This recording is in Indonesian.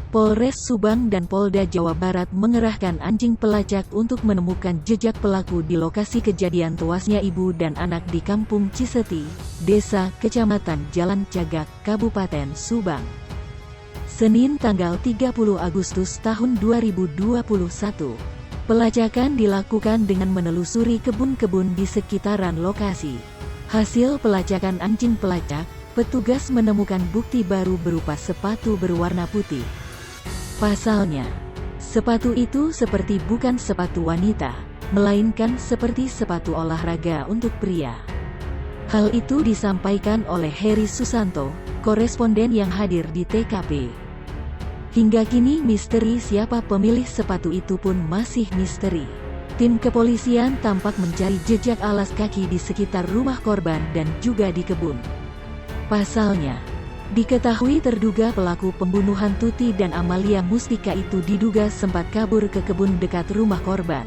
Polres Subang dan Polda Jawa Barat mengerahkan anjing pelacak untuk menemukan jejak pelaku di lokasi kejadian tewasnya ibu dan anak di Kampung Ciseti, Desa Kecamatan Jalan Cagak, Kabupaten Subang. Senin tanggal 30 Agustus tahun 2021. Pelacakan dilakukan dengan menelusuri kebun-kebun di sekitaran lokasi. Hasil pelacakan anjing pelacak, petugas menemukan bukti baru berupa sepatu berwarna putih. Pasalnya, sepatu itu seperti bukan sepatu wanita, melainkan seperti sepatu olahraga untuk pria. Hal itu disampaikan oleh Heri Susanto, koresponden yang hadir di TKP. Hingga kini misteri siapa pemilik sepatu itu pun masih misteri. Tim kepolisian tampak mencari jejak alas kaki di sekitar rumah korban dan juga di kebun. Pasalnya, diketahui terduga pelaku pembunuhan Tuti dan Amalia Mustika itu diduga sempat kabur ke kebun dekat rumah korban.